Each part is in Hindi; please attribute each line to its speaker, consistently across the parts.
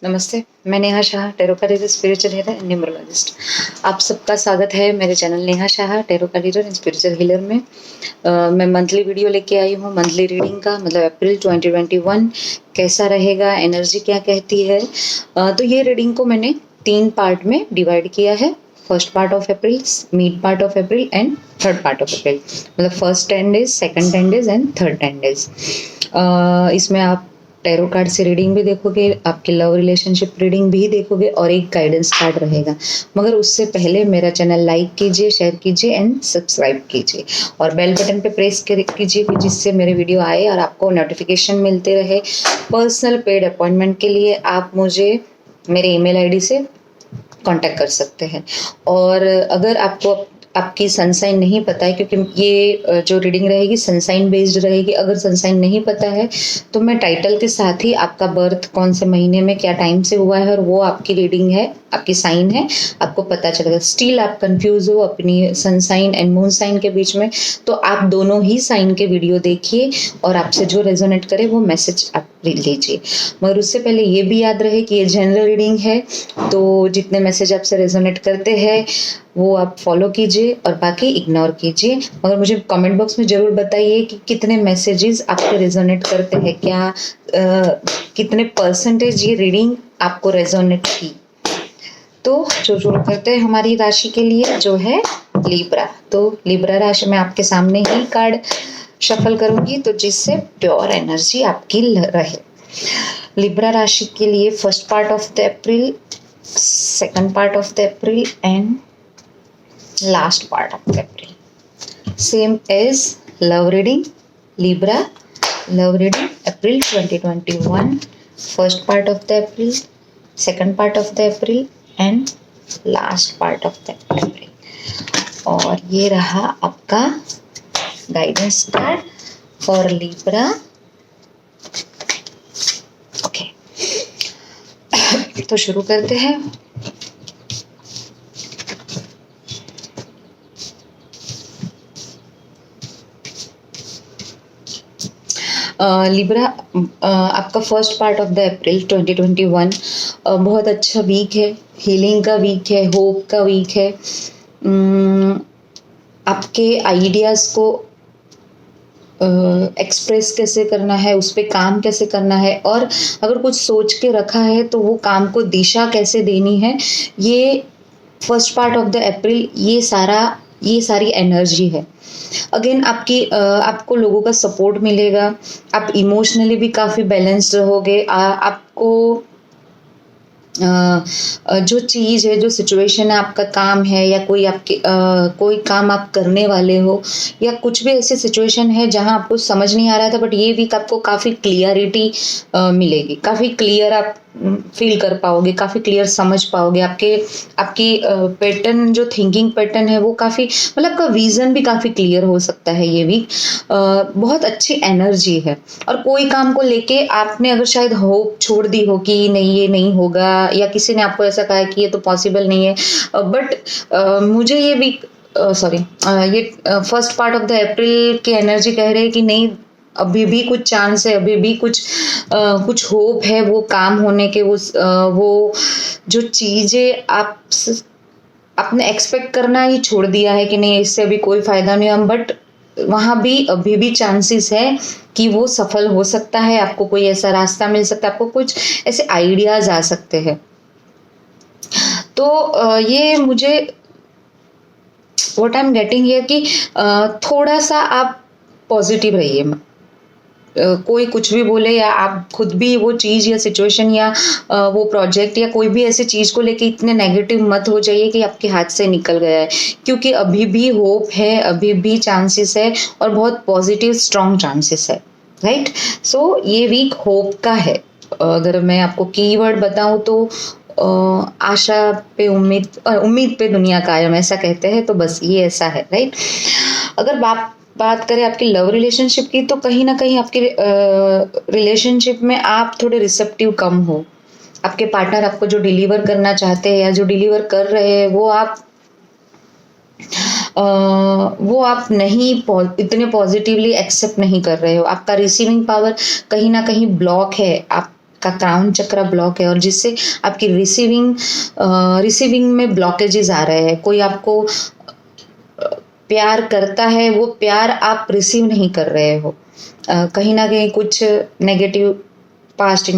Speaker 1: नमस्ते, मैं नेहा शाह, टैरो का reader, spiritual healer and numerologist. आप सबका स्वागत है मेरे चैनल नेहा शाह, टैरो का रीडर एंड स्पिरिचुअल हीलर में। मैं मंथली वीडियो लेके आई हूँ, मंथली रीडिंग का मतलब अप्रैल 2021 कैसा रहेगा, एनर्जी क्या कहती है। तो ये रीडिंग को मैंने 3 पार्ट में डिवाइड किया है। First part of April, mid part of April and third part of April, मतलब first 10 days, second 10 days and third 10 days. इसमें आप टैरो कार्ड से रीडिंग भी देखोगे, आपके लव रिलेशनशिप रीडिंग भी देखोगे और एक गाइडेंस कार्ड रहेगा। मगर उससे पहले मेरा चैनल लाइक कीजिए, शेयर कीजिए एंड सब्सक्राइब कीजिए और बेल बटन पे प्रेस कीजिए कि जिससे मेरे वीडियो आए और आपको नोटिफिकेशन मिलते रहे। पर्सनल पेड अपॉइंटमेंट के लिए आप मुझे मेरे ईमेल आईडी से कांटेक्ट कर सकते हैं। और अगर आपको आपकी सनसाइन नहीं पता है, क्योंकि ये जो रीडिंग रहेगी सनसाइन बेस्ड रहेगी, अगर सनसाइन नहीं पता है तो मैं टाइटल के साथ ही आपका बर्थ कौन से महीने में क्या टाइम से हुआ है और वो आपकी रीडिंग है, आपकी साइन है, आपको पता चलेगा। स्टिल आप कंफ्यूज हो अपनी सनसाइन एंड मून साइन के बीच में, तो आप दोनों ही साइन के वीडियो देखिए और आपसे जो रेजोनेट करे वो मैसेज आप लीजिए। मगर उससे पहले ये भी याद रहे कि ये जनरल रीडिंग है, तो जितने मैसेज आपसे रेजोनेट करते हैं वो आप फॉलो कीजिए और बाकी इग्नोर कीजिए। मगर मुझे कमेंट बॉक्स में ज़रूर बताइए कि कितने मैसेजेस आपके रेजोनेट करते हैं, क्या कितने परसेंटेज ये रीडिंग आपको रेजोनेट की। तो जो करते हैं हमारी राशि के लिए जो है लिब्रा, तो लिब्रा राशि में आपके सामने ही कार्ड शफल करूंगी तो जिससे प्योर एनर्जी आपकी रहे। लिब्रा राशि के लिए first part of the April, second part of the April and last part of the April. Same as love reading, Libra love reading April 2021, first part of the April, second part of the April and last part of the April. और ये रहा आपका guidance card for Libra. Okay, तो शुरू करते हैं। लिब्रा, आपका first part of the April 2021 बहुत अच्छा वीक है, हीलिंग का वीक है, होप का वीक है। आपके आइडियाज़ को एक्सप्रेस कैसे करना है, उस पर काम कैसे करना है, और अगर कुछ सोच के रखा है तो वो काम को दिशा कैसे देनी है, ये फर्स्ट पार्ट ऑफ द अप्रैल ये सारी एनर्जी है। अगेन आपको लोगों का सपोर्ट मिलेगा, आप इमोशनली भी काफ़ी बैलेंस्ड रहोगे। आपको जो चीज़ है, जो सिचुएशन है, आपका काम है या कोई काम आप करने वाले हो, या कुछ भी ऐसी सिचुएशन है जहां आपको समझ नहीं आ रहा था, बट ये वीक आपको काफ़ी क्लियरिटी मिलेगी, काफ़ी क्लियर आप फील कर पाओगे, काफ़ी क्लियर समझ पाओगे। आपकी पैटर्न, जो थिंकिंग पैटर्न है वो काफ़ी, मतलब आपका विजन भी काफ़ी क्लियर हो सकता है ये वीक। बहुत अच्छी एनर्जी है। और कोई काम को लेके आपने अगर शायद होप छोड़ दी हो कि नहीं ये नहीं होगा, या किसी ने आपको ऐसा कहा है कि ये तो पॉसिबल नहीं है, बट मुझे ये वीक ये फर्स्ट पार्ट ऑफ द अप्रैल की एनर्जी कह रहे हैं कि नहीं, अभी भी कुछ चांस है, अभी भी कुछ होप है वो काम होने के। वो जो चीज़ें आपने एक्सपेक्ट करना ही छोड़ दिया है कि नहीं इससे अभी कोई फायदा नहीं, बट वहाँ भी अभी भी चांसेस है कि वो सफल हो सकता है, आपको कोई ऐसा रास्ता मिल सकता है, आपको कुछ ऐसे आइडियाज आ सकते हैं। तो ये मुझे what I am getting here कि थोड़ा सा आप पॉजिटिव रहिए। कोई कुछ भी बोले या आप खुद भी वो चीज़ या सिचुएशन या वो प्रोजेक्ट या कोई भी ऐसी चीज़ को लेके इतने नेगेटिव मत हो जाइए कि आपके हाथ से निकल गया है, क्योंकि अभी भी होप है, अभी भी चांसेस है और बहुत पॉजिटिव स्ट्रॉन्ग चांसेस है, राइट। सो ये वीक होप का है। अगर मैं आपको कीवर्ड बताऊं तो आशा पे उम्मीद पे दुनिया कायम, ऐसा कहते हैं, तो बस ये ऐसा है, राइट। अगर बात करें आपकी लव रिलेशनशिप की, तो कहीं ना कहीं आपके रिलेशनशिप में आप थोड़े रिसेप्टिव कम हो। आपके पार्टनर आपको जो डिलीवर करना चाहते हैं या जो डिलीवर कर रहे हैं वो आप नहीं इतने पॉजिटिवली एक्सेप्ट नहीं कर रहे हो। आपका रिसीविंग पावर कहीं ना कहीं ब्लॉक है, आप आपका क्राउन चक्र ब्लॉक है और जिससे आपकी रिसीविंग में ब्लॉकेजेस आ रहे हैं। कोई आपको प्यार करता है, वो प्यार आप रिसीव नहीं कर रहे हो। कहीं ना कहीं कुछ नेगेटिव पास्ट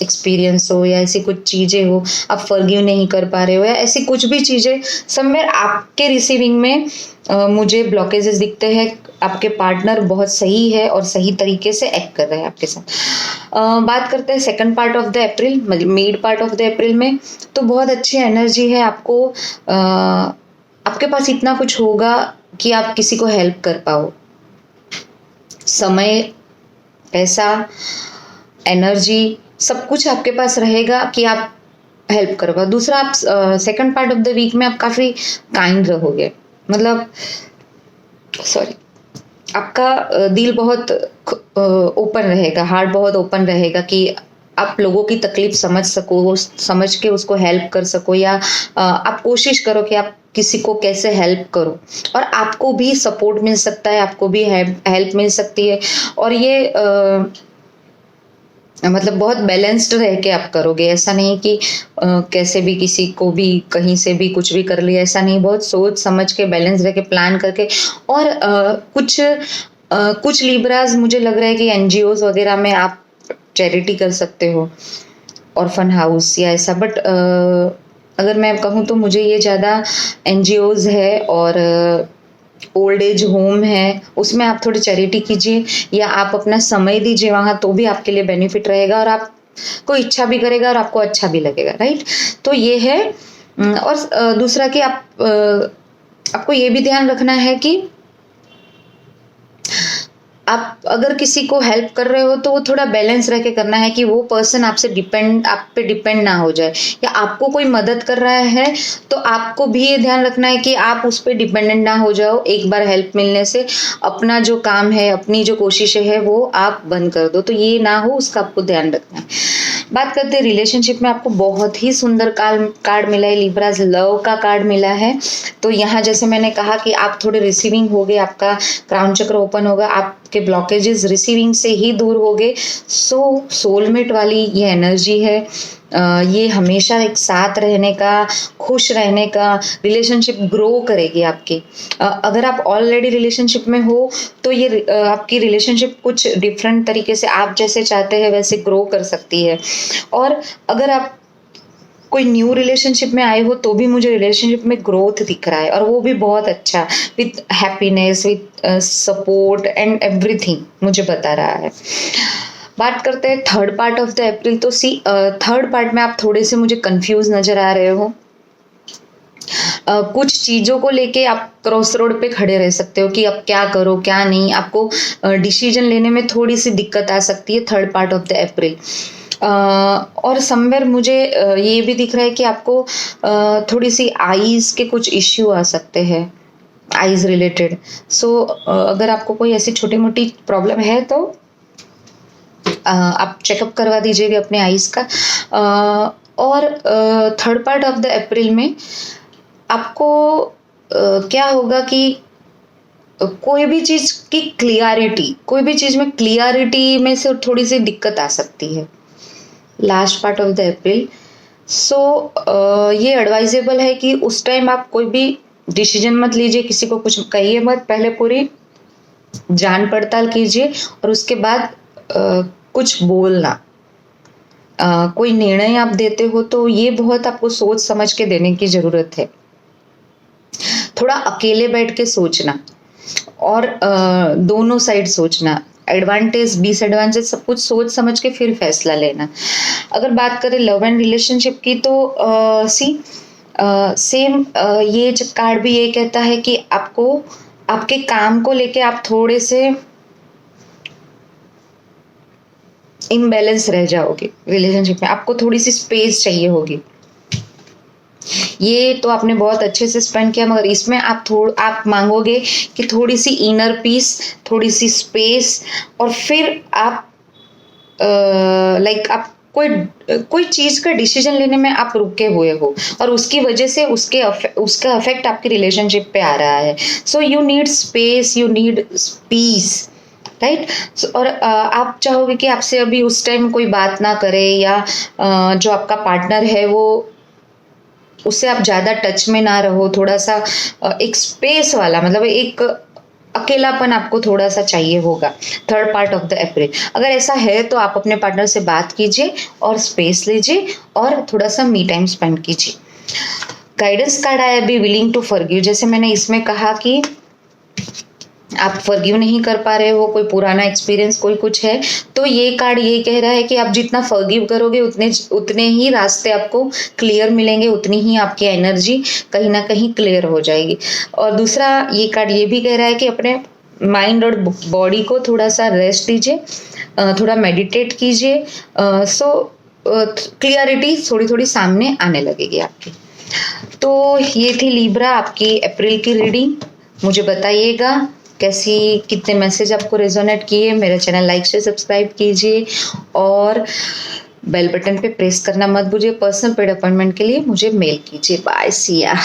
Speaker 1: एक्सपीरियंस हो या ऐसी कुछ चीज़ें हो, आप फॉरगिव नहीं कर पा रहे हो, या ऐसी कुछ भी चीज़ें समवेयर आपके रिसीविंग में मुझे ब्लॉकेजेस दिखते हैं। आपके पार्टनर बहुत सही है और सही तरीके से एक्ट कर रहे हैं आपके साथ। बात करते हैं second part of the April, mid part of the अप्रैल में, तो बहुत अच्छी एनर्जी है आपको। आपके पास इतना कुछ होगा कि आप किसी को हेल्प कर पाओ। समय, पैसा, एनर्जी, सब कुछ आपके पास रहेगा कि आप हेल्प कर पाओ। दूसरा, आप second part of the week में आप काफ़ी काइंड रहोगे, मतलब आपका दिल बहुत ओपन रहेगा, हार्ट बहुत ओपन रहेगा कि आप लोगों की तकलीफ समझ सको, समझ के उसको हेल्प कर सको, या आप कोशिश करो कि आप किसी को कैसे हेल्प करो, और आपको भी सपोर्ट मिल सकता है, आपको भी हेल्प मिल सकती है। और ये मतलब बहुत बैलेंस्ड रह के आप करोगे। ऐसा नहीं कि कैसे भी किसी को भी कहीं से भी कुछ भी कर लिया, ऐसा नहीं। बहुत सोच समझ के, बैलेंस रह के, प्लान करके। और कुछ लिब्राज मुझे लग रहा है कि एनजीओज वगैरह में आप चैरिटी कर सकते हो, ऑर्फन हाउस या ऐसा। बट अगर मैं कहूँ तो मुझे ये ज़्यादा एनजीओज है और ओल्ड एज होम है, उसमें आप थोड़ी चैरिटी कीजिए, या आप अपना समय दीजिए वहाँ, तो भी आपके लिए बेनिफिट रहेगा और आपको इच्छा भी करेगा और आपको अच्छा भी लगेगा, राइट। तो ये है। और दूसरा कि आपको ये भी ध्यान रखना है कि आप अगर किसी को हेल्प कर रहे हो तो वो थोड़ा बैलेंस रह के करना है कि वो पर्सन आप पे डिपेंड ना हो जाए, या आपको कोई मदद कर रहा है तो आपको भी ये ध्यान रखना है कि आप उस पर डिपेंडेंट ना हो जाओ। एक बार हेल्प मिलने से अपना जो काम है, अपनी जो कोशिशें है, वो आप बंद कर दो, तो ये ना हो, उसका आपको ध्यान रखना है। बात करते हैं रिलेशनशिप में, आपको बहुत ही सुंदर कार्ड मिला है लिब्राज, लव का कार्ड मिला है। तो यहाँ जैसे मैंने कहा कि आप थोड़े रिसीविंग हो गए, आपका क्राउन चक्र ओपन होगा, आपके ब्लॉकेजेस रिसीविंग से ही दूर हो गए। सोलमेट वाली ये एनर्जी है। ये हमेशा एक साथ रहने का, खुश रहने का, रिलेशनशिप ग्रो करेगी आपकी। अगर आप ऑलरेडी रिलेशनशिप में हो तो ये आपकी रिलेशनशिप कुछ डिफरेंट तरीके से, आप जैसे चाहते हैं वैसे ग्रो कर सकती है। और अगर आप कोई न्यू रिलेशनशिप में आए हो तो भी मुझे रिलेशनशिप में ग्रोथ दिख रहा है, और वो भी बहुत अच्छा, with happiness, with support and everything मुझे बता रहा है। बात करते हैं थर्ड पार्ट ऑफ द अप्रैल। तो थर्ड पार्ट में आप थोड़े से मुझे कंफ्यूज नजर आ रहे हो। कुछ चीज़ों को लेके आप क्रॉस रोड पे खड़े रह सकते हो कि अब क्या करो क्या नहीं। आपको डिसीजन लेने में थोड़ी सी दिक्कत आ सकती है third part of the April. और समवेयर मुझे ये भी दिख रहा है कि आपको थोड़ी सी आईज के कुछ इश्यू आ सकते हैं, आईज रिलेटेड। सो अगर आपको कोई ऐसी छोटी मोटी प्रॉब्लम है तो आप चेकअप करवा दीजिएगा अपने आईज का। और थर्ड पार्ट ऑफ द अप्रैल में आपको क्या होगा कि कोई भी चीज़ की क्लियरिटी, कोई भी चीज़ में क्लियरिटी में से थोड़ी सी दिक्कत आ सकती है last part of the April. So ये एडवाइजेबल है कि उस टाइम आप कोई भी डिसीजन मत लीजिए, किसी को कुछ कहिए मत, पहले पूरी जान पड़ताल कीजिए और उसके बाद कुछ बोलना। कोई निर्णय आप देते हो तो ये बहुत आपको सोच समझ के देने की ज़रूरत है। थोड़ा अकेले बैठ के सोचना और दोनों साइड सोचना, एडवांटेज डिसएडवांटेज सब कुछ सोच समझ के फिर फैसला लेना। अगर बात करें लव एंड रिलेशनशिप की तो सेम ये कार्ड भी ये कहता है कि आपको आपके काम को लेके आप थोड़े से इम्बैलेंस रह जाओगे रिलेशनशिप में, आपको थोड़ी सी स्पेस चाहिए होगी। ये तो आपने बहुत अच्छे से स्पेंड किया, मगर इसमें आप मांगोगे कि थोड़ी सी इनर पीस, थोड़ी सी स्पेस, और फिर आप आप कोई चीज़ का डिसीजन लेने में आप रुके हुए हो और उसकी वजह से उसका अफेक्ट आपकी रिलेशनशिप पे आ रहा है। So you need space, you need piece, right. और आप चाहोगे कि आपसे अभी उस टाइम कोई बात ना करे, या जो आपका पार्टनर है वो उससे आप ज़्यादा टच में ना रहो, थोड़ा सा एक स्पेस वाला, मतलब एक अकेलापन आपको थोड़ा सा चाहिए होगा थर्ड पार्ट ऑफ द अप्रैल। अगर ऐसा है तो आप अपने पार्टनर से बात कीजिए और स्पेस लीजिए और थोड़ा सा मी टाइम स्पेंड कीजिए। गाइडेंस कार्ड आया बी विलिंग टू फॉरगिव। जैसे मैंने इसमें कहा कि आप फॉरगिव नहीं कर पा रहे हो, कोई पुराना एक्सपीरियंस कोई कुछ है, तो ये कार्ड ये कह रहा है कि आप जितना फॉरगिव करोगे उतने ही रास्ते आपको क्लियर मिलेंगे, उतनी ही आपकी एनर्जी कहीं ना कहीं क्लियर हो जाएगी। और दूसरा ये कार्ड ये भी कह रहा है कि अपने माइंड और बॉडी को थोड़ा सा रेस्ट दीजिए, थोड़ा मेडिटेट कीजिए, सो क्लियरिटी थोड़ी थोड़ी सामने आने लगेगी आपकी। तो ये थी लिब्रा आपकी अप्रैल की रीडिंग। मुझे बताइएगा कैसी, कितने मैसेज आपको रेजोनेट किए। मेरा चैनल लाइक से सब्सक्राइब कीजिए और बेल बटन पे प्रेस करना मत भूलिए। पर्सनल पेड अपॉइंटमेंट के लिए मुझे मेल कीजिए। बाय, सिया।